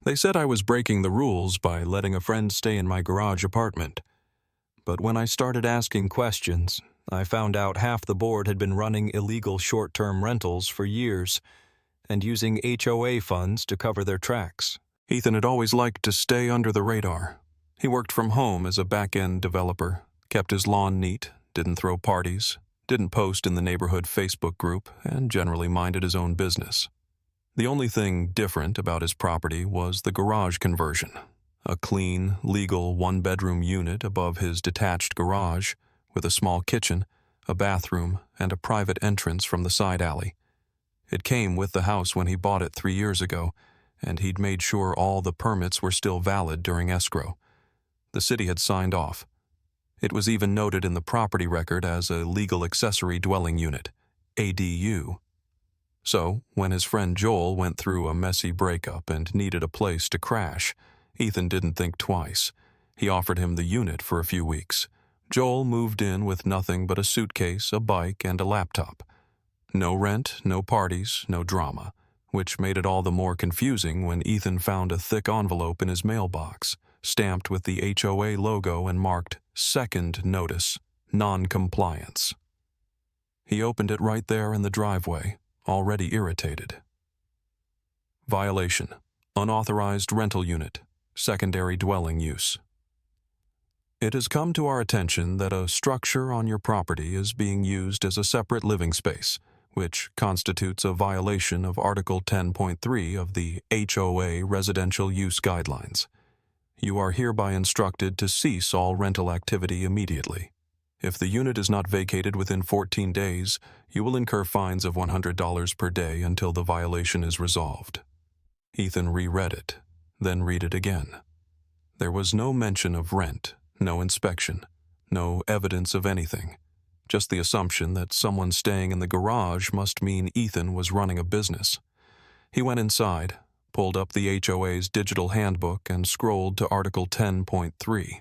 They said I was breaking the rules by letting a friend stay in my garage apartment. But when I started asking questions, I found out half the board had been running illegal short-term rentals for years and using HOA funds to cover their tracks. Ethan had always liked to stay under the radar. He worked from home as a back-end developer, kept his lawn neat, didn't throw parties, didn't post in the neighborhood Facebook group, and generally minded his own business. The only thing different about his property was the garage conversion, a clean, legal one-bedroom unit above his detached garage with a small kitchen, a bathroom, and a private entrance from the side alley. It came with the house when he bought it 3 years ago, and he'd made sure all the permits were still valid during escrow. The city had signed off. It was even noted in the property record as a legal accessory dwelling unit, ADU. So, when his friend Joel went through a messy breakup and needed a place to crash, Ethan didn't think twice. He offered him the unit for a few weeks. Joel moved in with nothing but a suitcase, a bike, and a laptop. No rent, no parties, no drama, which made it all the more confusing when Ethan found a thick envelope in his mailbox, stamped with the HOA logo and marked Second Notice, Non-Compliance. He opened it right there in the driveway, already irritated. Violation: unauthorized rental unit, secondary dwelling use. It has come to our attention that a structure on your property is being used as a separate living space, which constitutes a violation of Article 10.3 of the HOA Residential Use Guidelines. You are hereby instructed to cease all rental activity immediately. If the unit is not vacated within 14 days, you will incur fines of $100 per day until the violation is resolved. Ethan reread it, then read it again. There was no mention of rent, no inspection, no evidence of anything. Just the assumption that someone staying in the garage must mean Ethan was running a business. He went inside, pulled up the HOA's digital handbook, and scrolled to Article 10.3.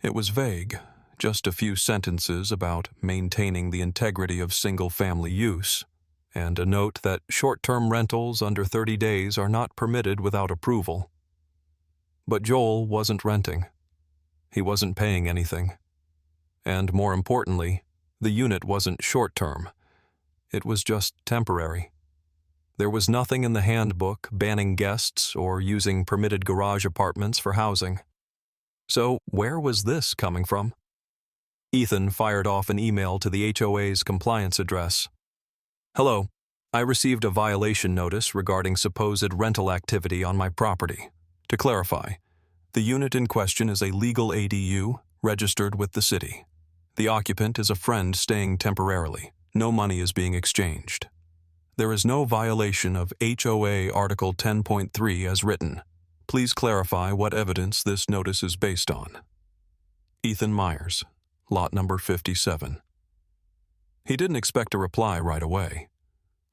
It was vague, just a few sentences about maintaining the integrity of single-family use, and a note that short-term rentals under 30 days are not permitted without approval. But Joel wasn't renting. He wasn't paying anything. And more importantly, the unit wasn't short-term. It was just temporary. There was nothing in the handbook banning guests or using permitted garage apartments for housing. So where was this coming from? Ethan fired off an email to the HOA's compliance address. Hello, I received a violation notice regarding supposed rental activity on my property. To clarify, the unit in question is a legal ADU registered with the city. The occupant is a friend staying temporarily. No money is being exchanged. There is no violation of HOA Article 10.3 as written. Please clarify what evidence this notice is based on. Ethan Myers, lot number 57. He didn't expect a reply right away.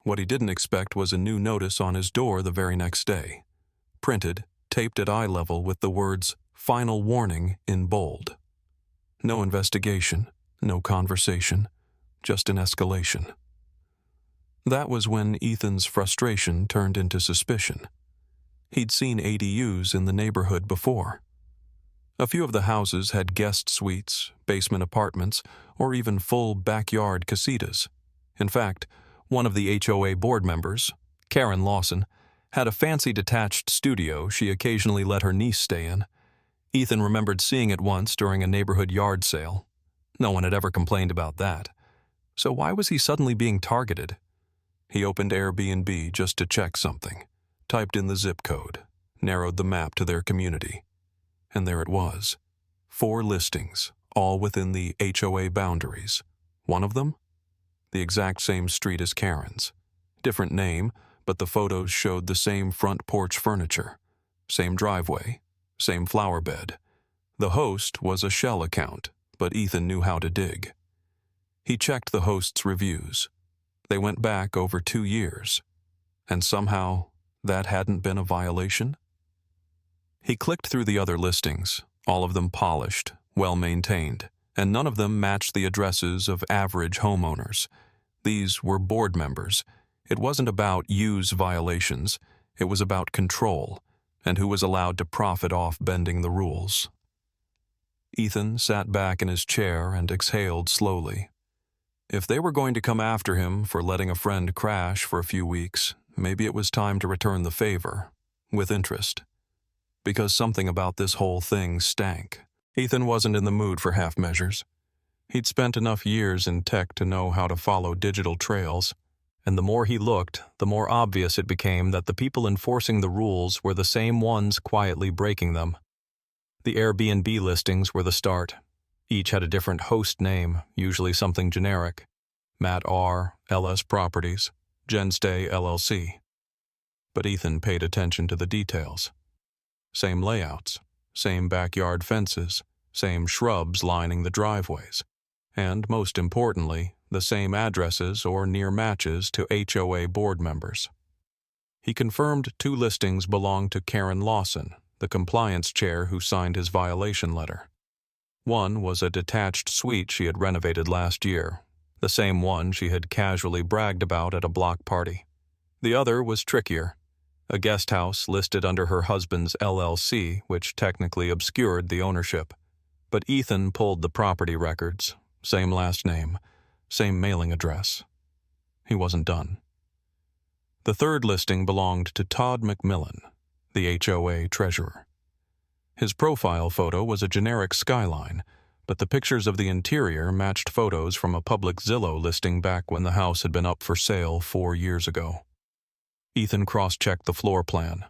What he didn't expect was a new notice on his door the very next day, printed, taped at eye level with the words "Final Warning" in bold. No investigation, no conversation, just an escalation. That was when Ethan's frustration turned into suspicion. He'd seen ADUs in the neighborhood before. A few of the houses had guest suites, basement apartments, or even full backyard casitas. In fact, one of the HOA board members, Karen Lawson, had a fancy detached studio she occasionally let her niece stay in. Ethan remembered seeing it once during a neighborhood yard sale. No one had ever complained about that. So why was he suddenly being targeted? He opened Airbnb just to check something, typed in the zip code, narrowed the map to their community. And there it was. 4 listings, all within the HOA boundaries. One of them? The exact same street as Karen's. Different name, but the photos showed the same front porch furniture, same driveway, same flower bed. The host was a shell account, but Ethan knew how to dig. He checked the host's reviews. They went back over 2 years, and somehow that hadn't been a violation? He clicked through the other listings, all of them polished, well-maintained, and none of them matched the addresses of average homeowners. These were board members. It wasn't about use violations, it was about control, and who was allowed to profit off bending the rules. Ethan sat back in his chair and exhaled slowly. If they were going to come after him for letting a friend crash for a few weeks, maybe it was time to return the favor, with interest. Because something about this whole thing stank. Ethan wasn't in the mood for half measures. He'd spent enough years in tech to know how to follow digital trails, and the more he looked, the more obvious it became that the people enforcing the rules were the same ones quietly breaking them. The Airbnb listings were the start. Each had a different host name, usually something generic. Matt R., LS Properties, Genstay LLC. But Ethan paid attention to the details. Same layouts, same backyard fences, same shrubs lining the driveways, and most importantly, the same addresses or near matches to HOA board members. He confirmed 2 listings belonged to Karen Lawson, the compliance chair who signed his violation letter. One was a detached suite she had renovated last year, the same one she had casually bragged about at a block party. The other was trickier, a guest house listed under her husband's LLC, which technically obscured the ownership. But Ethan pulled the property records, same last name, same mailing address. He wasn't done. The 3rd listing belonged to Todd McMillan, the HOA treasurer. His profile photo was a generic skyline, but the pictures of the interior matched photos from a public Zillow listing back when the house had been up for sale 4 years ago. Ethan cross-checked the floor plan.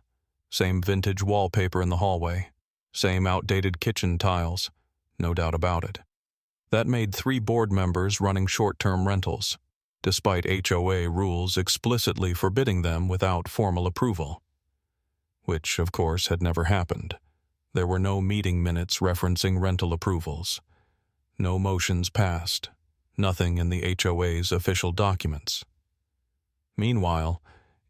Same vintage wallpaper in the hallway, same outdated kitchen tiles, no doubt about it. That made 3 board members running short-term rentals, despite HOA rules explicitly forbidding them without formal approval. Which, of course, had never happened. There were no meeting minutes referencing rental approvals. No motions passed. Nothing in the HOA's official documents. Meanwhile,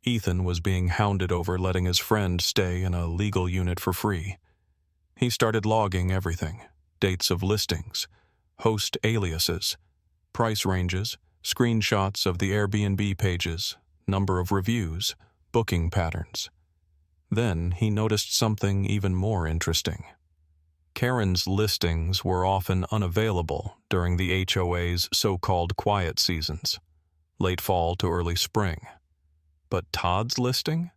Ethan was being hounded over letting his friend stay in a legal unit for free. He started logging everything: dates of listings, host aliases, price ranges, screenshots of the Airbnb pages, number of reviews, booking patterns. Then he noticed something even more interesting. Karen's listings were often unavailable during the HOA's so-called quiet seasons, late fall to early spring. But Todd's listing?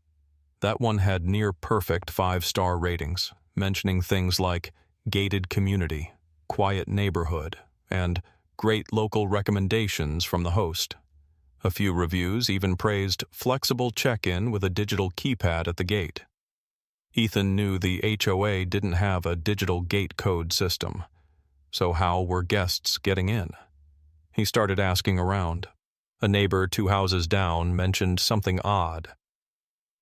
That one had near-perfect 5-star ratings, mentioning things like gated community, quiet neighborhood, and great local recommendations from the host. A few reviews even praised flexible check-in with a digital keypad at the gate. Ethan knew the HOA didn't have a digital gate code system, so how were guests getting in? He started asking around. A neighbor 2 houses down mentioned something odd.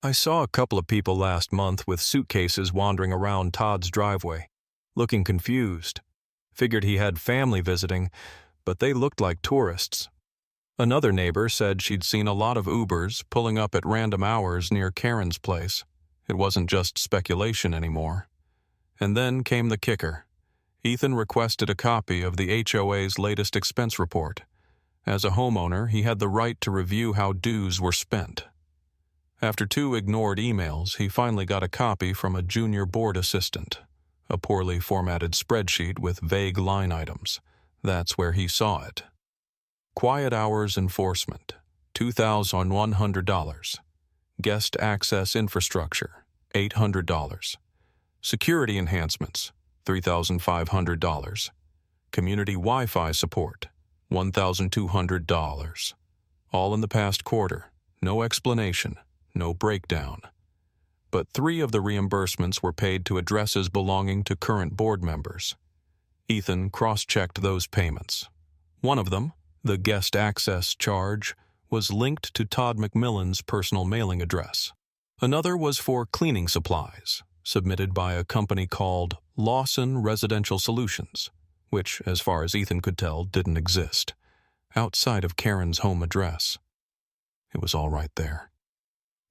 "I saw a couple of people last month with suitcases wandering around Todd's driveway, looking confused. Figured he had family visiting, but they looked like tourists." Another neighbor said she'd seen a lot of Ubers pulling up at random hours near Karen's place. It wasn't just speculation anymore. And then came the kicker. Ethan requested a copy of the HOA's latest expense report. As a homeowner, he had the right to review how dues were spent. After 2 ignored emails, he finally got a copy from a junior board assistant, a poorly formatted spreadsheet with vague line items. That's where he saw it. Quiet hours enforcement, $2,100. Guest access infrastructure, $800. Security enhancements, $3,500. Community Wi-Fi support, $1,200. All in the past quarter, no explanation, no breakdown. But 3 of the reimbursements were paid to addresses belonging to current board members. Ethan cross-checked those payments. One of them, the guest access charge, was linked to Todd McMillan's personal mailing address. Another was for cleaning supplies, submitted by a company called Lawson Residential Solutions, which, as far as Ethan could tell, didn't exist, outside of Karen's home address. It was all right there.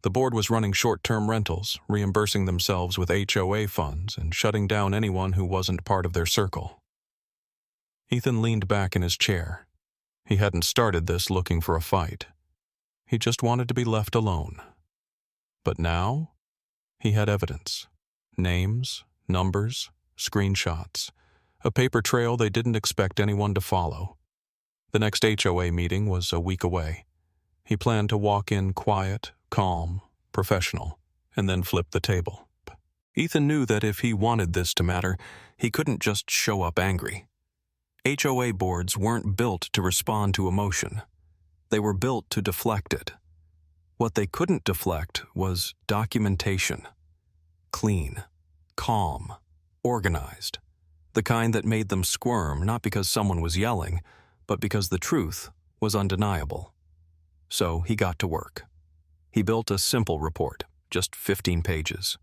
The board was running short-term rentals, reimbursing themselves with HOA funds, and shutting down anyone who wasn't part of their circle. Ethan leaned back in his chair. He hadn't started this looking for a fight. He just wanted to be left alone. But now, he had evidence. Names, numbers, screenshots. A paper trail they didn't expect anyone to follow. The next HOA meeting was a week away. He planned to walk in quiet, calm, professional, and then flip the table. Ethan knew that if he wanted this to matter, he couldn't just show up angry. HOA boards weren't built to respond to emotion. They were built to deflect it. What they couldn't deflect was documentation. Clean, calm, organized. The kind that made them squirm not because someone was yelling, but because the truth was undeniable. So he got to work. He built a simple report, just 15 pages.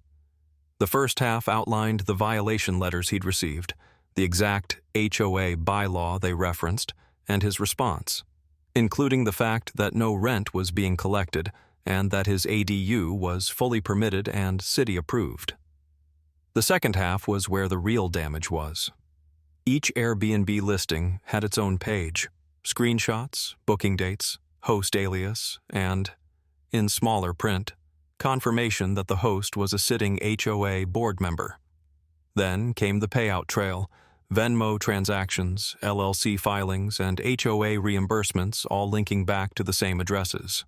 The first half outlined the violation letters he'd received, the exact HOA bylaw they referenced, and his response, including the fact that no rent was being collected and that his ADU was fully permitted and city-approved. The second half was where the real damage was. Each Airbnb listing had its own page, screenshots, booking dates, host alias, and, in smaller print, confirmation that the host was a sitting HOA board member. Then came the payout trail, Venmo transactions, LLC filings, and HOA reimbursements all linking back to the same addresses.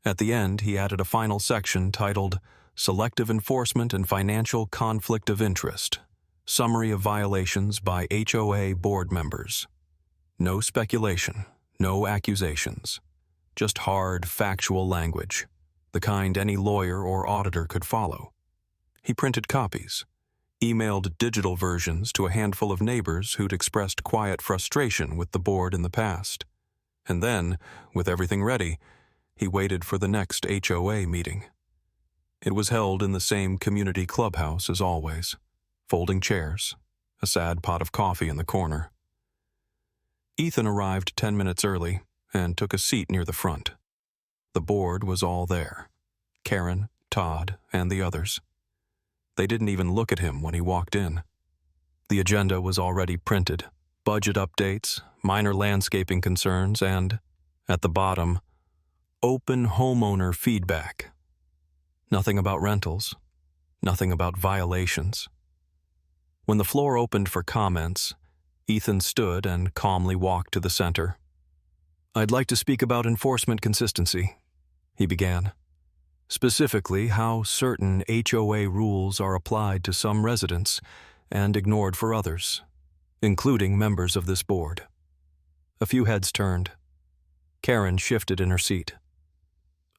At the end, he added a final section titled Selective Enforcement and Financial Conflict of Interest, Summary of Violations by HOA Board Members. No speculation, no accusations, just hard, factual language, the kind any lawyer or auditor could follow. He printed copies, emailed digital versions to a handful of neighbors who'd expressed quiet frustration with the board in the past. And then, with everything ready, he waited for the next HOA meeting. It was held in the same community clubhouse as always, folding chairs, a sad pot of coffee in the corner. Ethan arrived 10 minutes early and took a seat near the front. The board was all there, Karen, Todd, and the others. They didn't even look at him when he walked in. The agenda was already printed, budget updates, minor landscaping concerns, and, at the bottom, open homeowner feedback. Nothing about rentals, nothing about violations. When the floor opened for comments, Ethan stood and calmly walked to the center. "I'd like to speak about enforcement consistency," he began. "Specifically, how certain HOA rules are applied to some residents and ignored for others, including members of this board." A few heads turned. Karen shifted in her seat.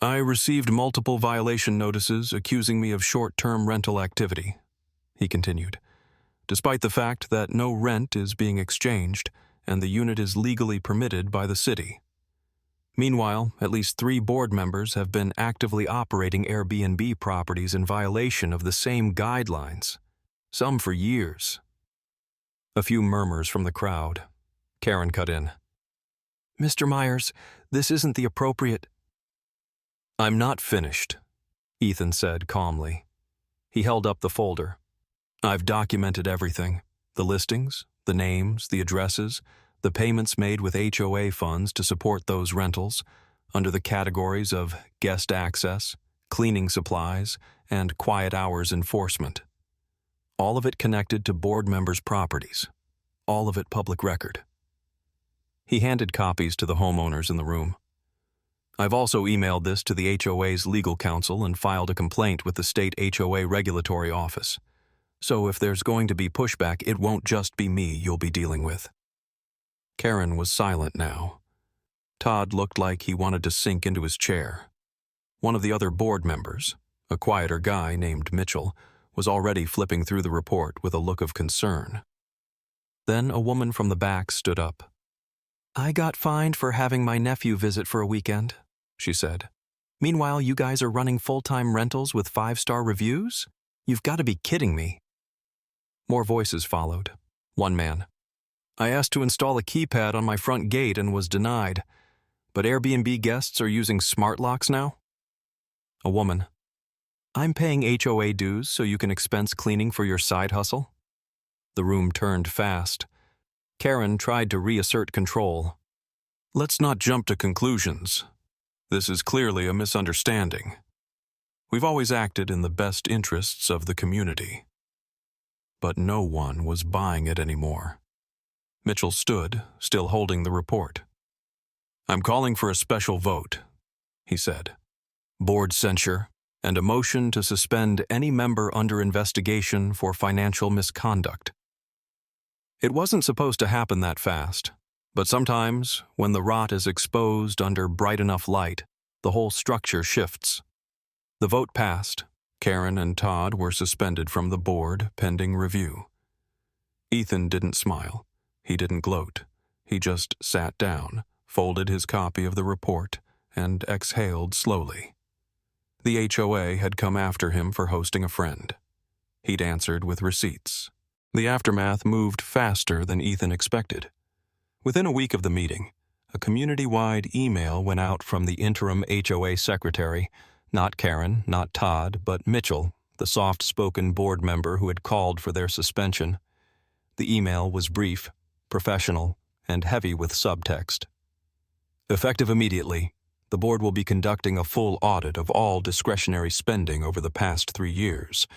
"I received multiple violation notices accusing me of short-term rental activity," he continued, "despite the fact that no rent is being exchanged and the unit is legally permitted by the city. Meanwhile, at least 3 board members have been actively operating Airbnb properties in violation of the same guidelines, some for years." A few murmurs from the crowd. Karen cut in. "Mr. Myers, this isn't the appropriate—" "I'm not finished," Ethan said calmly. He held up the folder. "I've documented everything, the listings, the names, the addresses, the payments made with HOA funds to support those rentals, under the categories of guest access, cleaning supplies, and quiet hours enforcement. All of it connected to board members' properties. All of it public record." He handed copies to the homeowners in the room. "I've also emailed this to the HOA's legal counsel and filed a complaint with the state HOA regulatory office. So if there's going to be pushback, it won't just be me you'll be dealing with." Karen was silent now. Todd looked like he wanted to sink into his chair. One of the other board members, a quieter guy named Mitchell, was already flipping through the report with a look of concern. Then a woman from the back stood up. "I got fined for having my nephew visit for a weekend," she said. "Meanwhile, you guys are running full-time rentals with 5-star reviews? You've got to be kidding me." More voices followed. One man. "I asked to install a keypad on my front gate and was denied. But Airbnb guests are using smart locks now?" A woman. "I'm paying HOA dues so you can expense cleaning for your side hustle." The room turned fast. Karen tried to reassert control. "Let's not jump to conclusions. This is clearly a misunderstanding. We've always acted in the best interests of the community." but no one was buying it anymore. Mitchell stood, still holding the report. "I'm calling for a special vote," he said. "Board censure and a motion to suspend any member under investigation for financial misconduct." It wasn't supposed to happen that fast, but sometimes, when the rot is exposed under bright enough light, the whole structure shifts. The vote passed. Karen and Todd were suspended from the board pending review. Ethan didn't smile. He didn't gloat. He just sat down, folded his copy of the report, and exhaled slowly. The HOA had come after him for hosting a friend. He'd answered with receipts. The aftermath moved faster than Ethan expected. Within a week of the meeting, a community-wide email went out from the interim HOA secretary, not Karen, not Todd, but Mitchell, the soft-spoken board member who had called for their suspension. The email was brief, professional, and heavy with subtext. "Effective immediately, the board will be conducting a full audit of all discretionary spending over the past 3 years.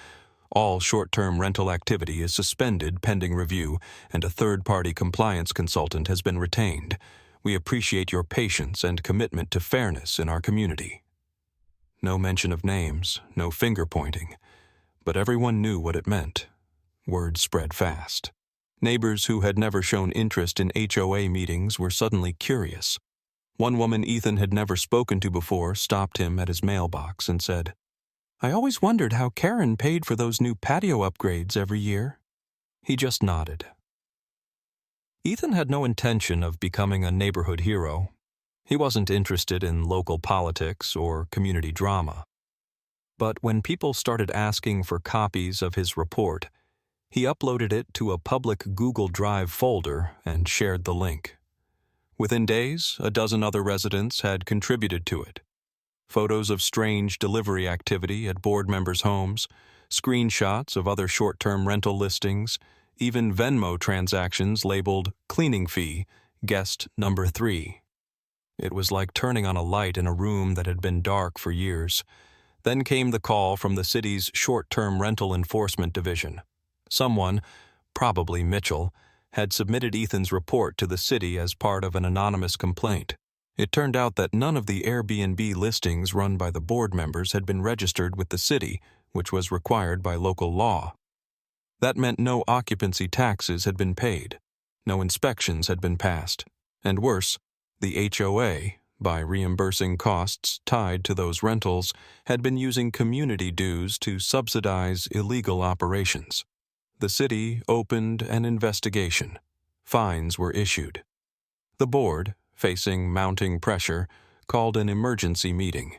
All short-term rental activity is suspended pending review, and a third-party compliance consultant has been retained. We appreciate your patience and commitment to fairness in our community." No mention of names, no finger-pointing, but everyone knew what it meant. Word spread fast. Neighbors who had never shown interest in HOA meetings were suddenly curious. One woman Ethan had never spoken to before stopped him at his mailbox and said, "I always wondered how Karen paid for those new patio upgrades every year." He just nodded. Ethan had no intention of becoming a neighborhood hero. He wasn't interested in local politics or community drama. But when people started asking for copies of his report, he uploaded it to a public Google Drive folder and shared the link. Within days, a dozen other residents had contributed to it. Photos of strange delivery activity at board members' homes, screenshots of other short-term rental listings, even Venmo transactions labeled "cleaning fee, guest number 3. It was like turning on a light in a room that had been dark for years. Then came the call from the city's short-term rental enforcement division. Someone, probably Mitchell, had submitted Ethan's report to the city as part of an anonymous complaint. It turned out that none of the Airbnb listings run by the board members had been registered with the city, which was required by local law. That meant no occupancy taxes had been paid, no inspections had been passed, and worse, the HOA, by reimbursing costs tied to those rentals, had been using community dues to subsidize illegal operations. The city opened an investigation. Fines were issued. The board, facing mounting pressure, called an emergency meeting.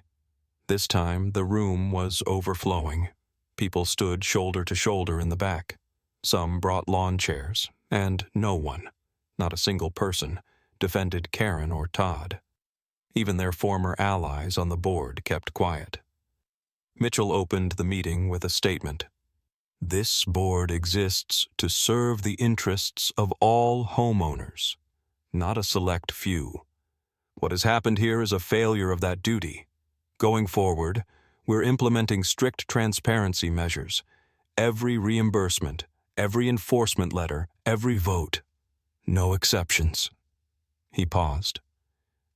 This time, the room was overflowing. People stood shoulder to shoulder in the back. Some brought lawn chairs, and no one, not a single person, defended Karen or Todd. Even their former allies on the board kept quiet. Mitchell opened the meeting with a statement. "This board exists to serve the interests of all homeowners, not a select few. What has happened here is a failure of that duty. Going forward, we're implementing strict transparency measures. Every reimbursement, every enforcement letter, every vote. No exceptions." He paused.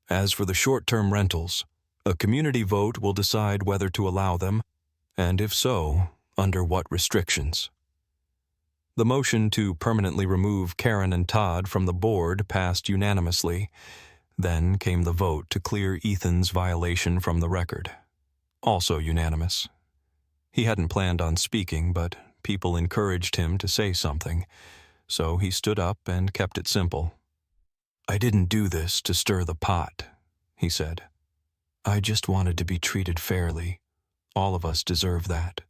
"As for the short-term rentals, a community vote will decide whether to allow them, and if so, under what restrictions." The motion to permanently remove Karen and Todd from the board passed unanimously. Then came the vote to clear Ethan's violation from the record. Also unanimous. He hadn't planned on speaking, but people encouraged him to say something, so he stood up and kept it simple. "I didn't do this to stir the pot," he said. "I just wanted to be treated fairly. All of us deserve that.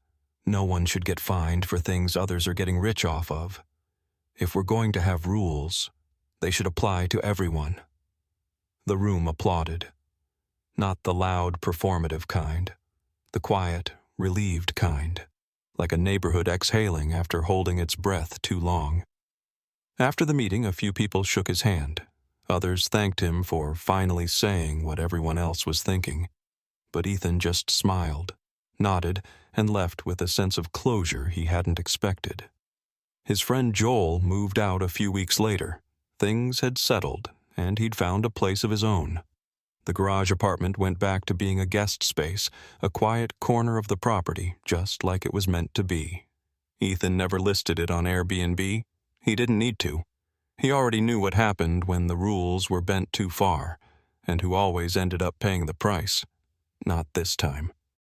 No one should get fined for things others are getting rich off of. If we're going to have rules, they should apply to everyone." The room applauded. Not the loud, performative kind. The quiet, relieved kind. Like a neighborhood exhaling after holding its breath too long. After the meeting, a few people shook his hand. Others thanked him for finally saying what everyone else was thinking. But Ethan just smiled, nodded, and left with a sense of closure he hadn't expected. His friend Joel moved out a few weeks later. Things had settled, and he'd found a place of his own. The garage apartment went back to being a guest space, a quiet corner of the property, just like it was meant to be. Ethan never listed it on Airbnb. He didn't need to. He already knew what happened when the rules were bent too far, and who always ended up paying the price. Not this time.